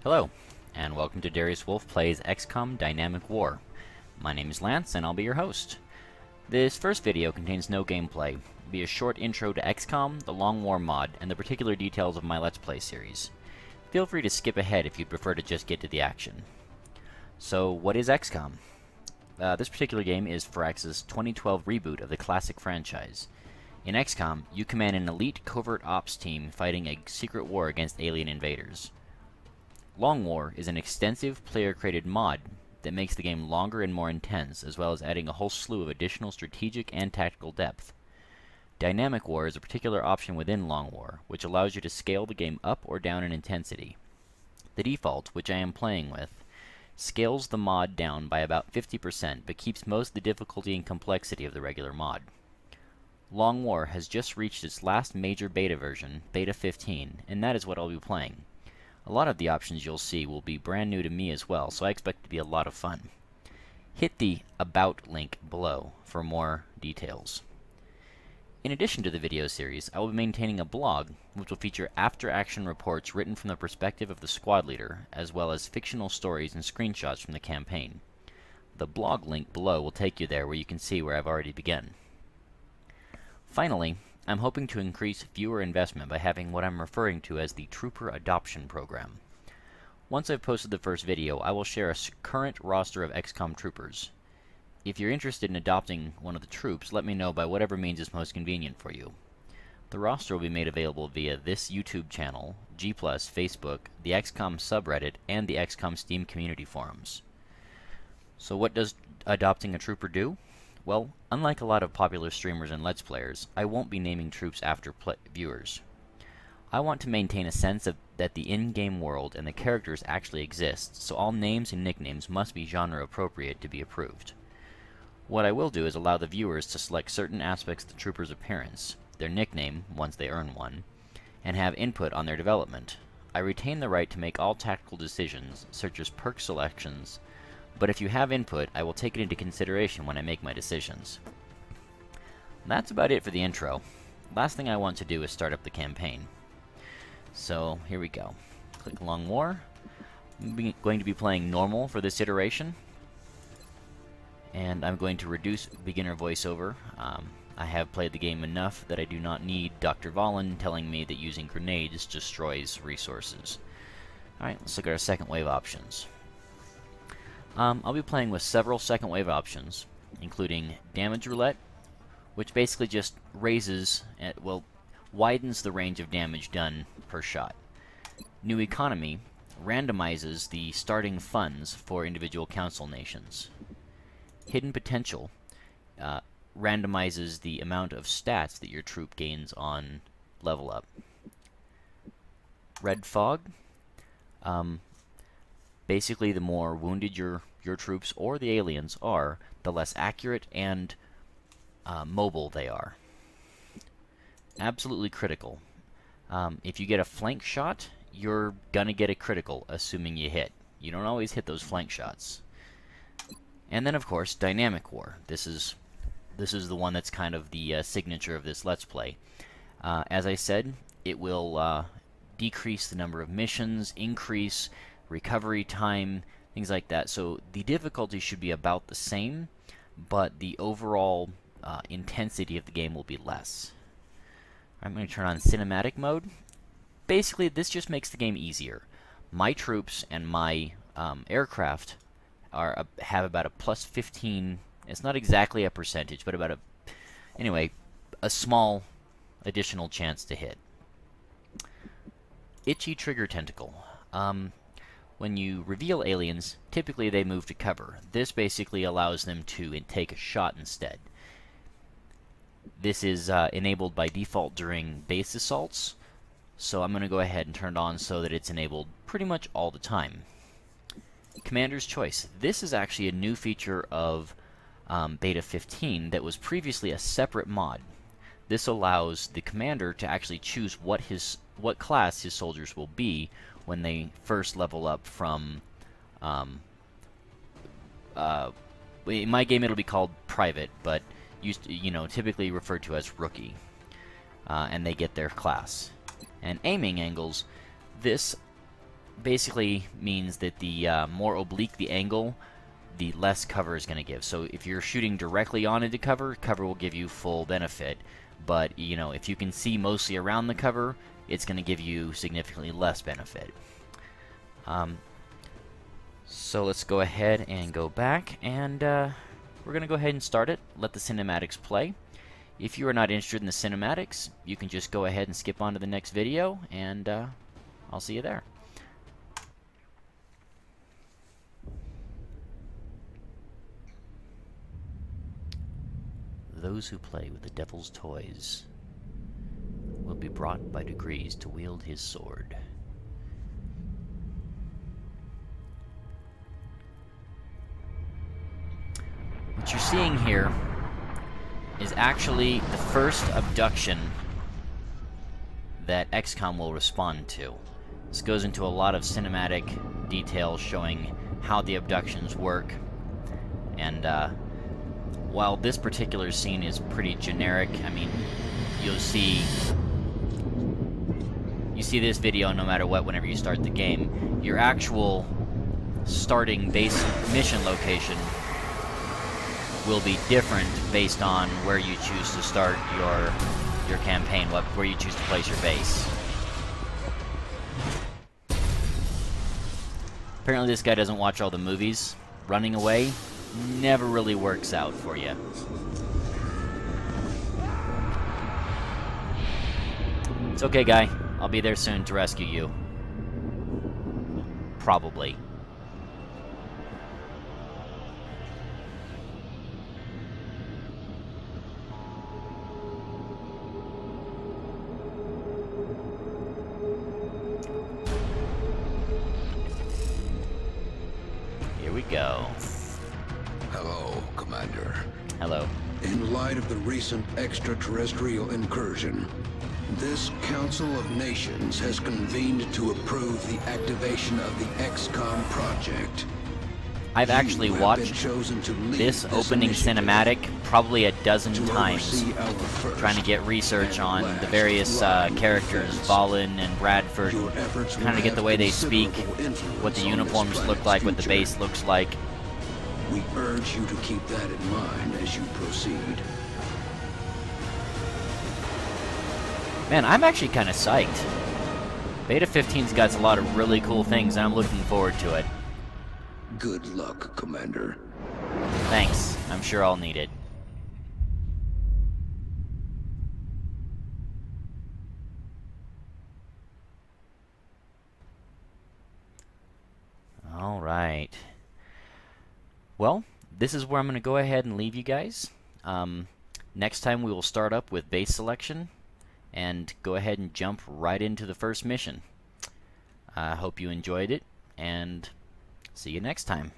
Hello, and welcome to DariusWolfe Plays XCOM Dynamic War. My name is Lance, and I'll be your host. This first video contains no gameplay. It will be a short intro to XCOM, the Long War mod, and the particular details of my Let's Play series. Feel free to skip ahead if you'd prefer to just get to the action. So, what is XCOM? This particular game is Firaxis' 2012 reboot of the classic franchise. In XCOM, you command an elite covert ops team fighting a secret war against alien invaders. Long War is an extensive player-created mod that makes the game longer and more intense, as well as adding a whole slew of additional strategic and tactical depth. Dynamic War is a particular option within Long War, which allows you to scale the game up or down in intensity. The default, which I am playing with, scales the mod down by about 50%, but keeps most of the difficulty and complexity of the regular mod. Long War has just reached its last major beta version, Beta 15, and that is what I'll be playing. A lot of the options you'll see will be brand new to me as well, so I expect it to be a lot of fun. Hit the About link below for more details. In addition to the video series, I will be maintaining a blog, which will feature after-action reports written from the perspective of the squad leader, as well as fictional stories and screenshots from the campaign. The blog link below will take you there where you can see where I've already begun. Finally, I'm hoping to increase viewer investment by having what I'm referring to as the Trooper Adoption Program. Once I've posted the first video, I will share a current roster of XCOM troopers. If you're interested in adopting one of the troops, let me know by whatever means is most convenient for you. The roster will be made available via this YouTube channel, G+, Facebook, the XCOM subreddit, and the XCOM Steam community forums. So what does adopting a trooper do? Well, unlike a lot of popular streamers and Let's Players, I won't be naming troops after viewers. I want to maintain a sense of that the in-game world and the characters actually exist, so all names and nicknames must be genre appropriate to be approved. What I will do is allow the viewers to select certain aspects of the trooper's appearance, their nickname, once they earn one, and have input on their development. I retain the right to make all tactical decisions, such as perk selections, but if you have input, I will take it into consideration when I make my decisions. That's about it for the intro. Last thing I want to do is start up the campaign. So, here we go. Click Long War. I'm going to be playing normal for this iteration. And I'm going to reduce beginner voiceover. I have played the game enough that I do not need Dr. Valen telling me that using grenades destroys resources. Alright, let's look at our second wave options. I'll be playing with several second wave options, including Damage Roulette, which basically just widens the range of damage done per shot. New Economy randomizes the starting funds for individual council nations. Hidden Potential randomizes the amount of stats that your troop gains on level up. Red Fog, basically the more wounded your troops or the aliens are, the less accurate and mobile they are. Absolutely critical. If you get a flank shot, you're gonna get a critical, assuming you hit. You don't always hit those flank shots. And then, of course, Dynamic War. This is the one that's kind of the signature of this Let's Play. As I said, it will decrease the number of missions, increase recovery time, things like that. So the difficulty should be about the same, but the overall intensity of the game will be less. I'm going to turn on cinematic mode. Basically, this just makes the game easier. My troops and my aircraft have about a plus 15. It's not exactly a percentage, but about a small additional chance to hit. Itchy Trigger Tentacle. When you reveal aliens, typically they move to cover. This basically allows them to take a shot instead. This is enabled by default during base assaults, so I'm going to go ahead and turn it on so that it's enabled pretty much all the time. Commander's Choice. This is actually a new feature of Beta 15 that was previously a separate mod. This allows the commander to actually choose what class his soldiers will be when they first level up from in my game it'll be called Private, but typically referred to as Rookie, and they get their class. and aiming angles. This basically means that the more oblique the angle, the less cover is going to give. So if you're shooting directly onto the cover, cover will give you full benefit. But, you know, if you can see mostly around the cover, it's going to give you significantly less benefit. So let's go ahead and go back, and we're going to go ahead and start it. Let the cinematics play. If you are not interested in the cinematics, you can just go ahead and skip on to the next video, and I'll see you there. Those who play with the devil's toys will be brought by degrees to wield his sword. What you're seeing here is actually the first abduction that XCOM will respond to. This goes into a lot of cinematic detail showing how the abductions work, and while this particular scene is pretty generic, I mean, you see this video no matter what whenever you start the game. Your actual starting base mission location will be different based on where you choose to start your campaign, where you choose to place your base. Apparently this guy doesn't watch all the movies. Running away never really works out for you. It's okay, guy. I'll be there soon to rescue you. Probably. Here we go. Hello, Commander. Hello. In light of the recent extraterrestrial incursion, this Council of Nations has convened to approve the activation of the XCOM project. I've actually watched this opening cinematic probably a dozen times, trying to get research on the various characters, Valen and Bradford, trying to get the way they speak, what the uniforms look like, what the base looks like. We urge you to keep that in mind as you proceed. Man, I'm actually kind of psyched. Beta 15's got a lot of really cool things, and I'm looking forward to it. Good luck, Commander. Thanks. I'm sure I'll need it. Alright. Well, this is where I'm going to go ahead and leave you guys. Next time we will start up with base selection and go ahead and jump right into the first mission. I hope you enjoyed it, and see you next time.